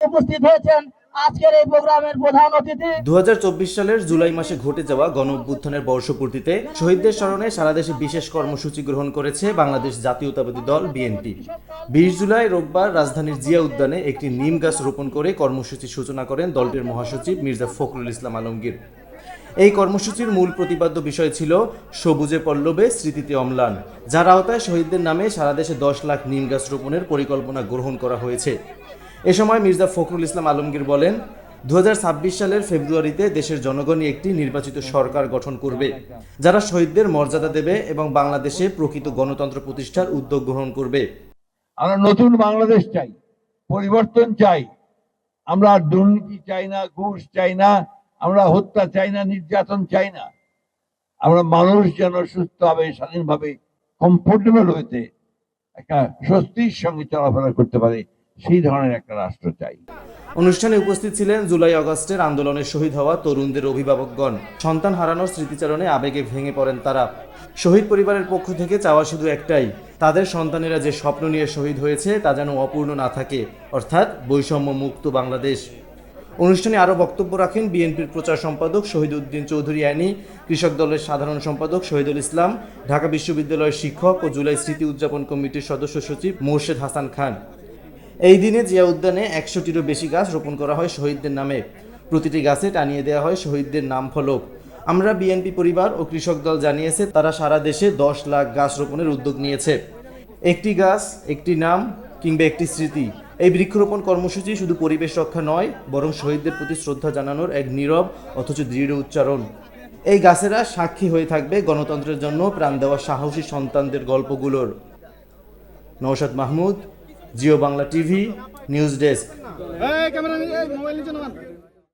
উপস্থিত হয়েছেন আজকের এই প্রোগ্রামের প্রধান অতিথি। 2024 সালের জুলাই মাসে ঘটে যাওয়া গণ অভ্যুত্থানের বর্ষপূর্তিতে শহীদদের স্মরণে সারা দেশে বিশেষ কর্মসূচি গ্রহণ করেছে বাংলাদেশ জাতীয়তাবাদী দল বিএনপি। 20 জুলাই রোববার রাজধানীর জিয়া উদ্যানে একটি নিম গাছ রোপণ করে কর্মসূচির সূচনা করেন দলটির মহাসচিব মির্জা ফখরুল ইসলাম আলমগীর। এই কর্মসূচির মূল প্রতিপাদ্য বিষয় ছিল সবুজে পল্লবে স্মৃতিতে অম্লান, যার আওতায় শহীদদের নামে সারা দেশে 10 লাখ নিম গাছ রোপণের পরিকল্পনা গ্রহণ করা হয়েছে। এ সময় মির্জা ফখরুল ইসলাম আলমগীর বলেন, 2026 সালের ফেব্রুয়ারিতে দেশের জনগণই একটি নির্বাচিত সরকার গঠন করবে, যারা শহীদদের মর্যাদা দেবে এবং বাংলাদেশে প্রকৃত গণতন্ত্র প্রতিষ্ঠার উদ্যোগ গ্রহণ করবে। আমরা নতুন বাংলাদেশ চাই, পরিবর্তন চাই। আমরা দুর্নীতি চাই না, ঘুষ চাই না, আমরা হত্যা চাই না, নির্যাতন চাই না। আমরা মানুষ যেন সুস্থভাবে, স্বাধীনভাবে, কমফোর্টেবল হইতে একটা স্বস্তির সঙ্গে চলাফেরা করতে পারে, সেই ধরনের একটা রাষ্ট্র চাই। অনুষ্ঠানে উপস্থিত ছিলেন জুলাই আগস্টের আন্দোলনে শহীদ হওয়া তরুণদের অভিভাবকগণ। সন্তান হারানোর স্মৃতিচারণে আবেগে ভেঙে পড়েন তারা। শহীদ পরিবারের পক্ষ থেকে চাওয়া শুধু একটাই, তাদের সন্তানেরা যে স্বপ্ন নিয়ে শহীদ হয়েছে তা যেন অপূর্ণ না থাকে, অর্থাৎ বৈষম্য মুক্ত বাংলাদেশ। অনুষ্ঠানে আরও বক্তব্য রাখেন বিএনপির প্রচার সম্পাদক শহীদ উদ্দিন চৌধুরী আইনি, কৃষক দলের সাধারণ সম্পাদক শহীদুল ইসলাম, ঢাকা বিশ্ববিদ্যালয়ের শিক্ষক ও জুলাই স্মৃতি উদযাপন কমিটির সদস্য সচিব মোর্শেদ হাসান খান। এই দিনে জিয়া উদ্যানে 100টিরও বেশি গাছ রোপণ করা হয় শহীদদের নামে। প্রতিটি গাছে টানিয়ে দেওয়া হয় শহীদদের নাম ফলক। আমরা বিএনপি পরিবার ও কৃষক দল জানিয়েছে তারা সারা দেশে 10 লাখ গাছ রোপণের উদ্যোগ নিয়েছে। একটি গাছ, একটি নাম কিংবা একটি স্মৃতি, এই বৃক্ষরোপণ কর্মসূচি শুধু পরিবেশ রক্ষা নয়, বরং শহীদদের প্রতি শ্রদ্ধা জানানোর এক নীরব অথচ দৃঢ় উচ্চারণ। এই গাছেরা সাক্ষী হয়ে থাকবে গণতন্ত্রের জন্য প্রাণ দেওয়া সাহসী সন্তানদের গল্পগুলোর। Naushad Mahmud, Geo Bangla TV, news desk.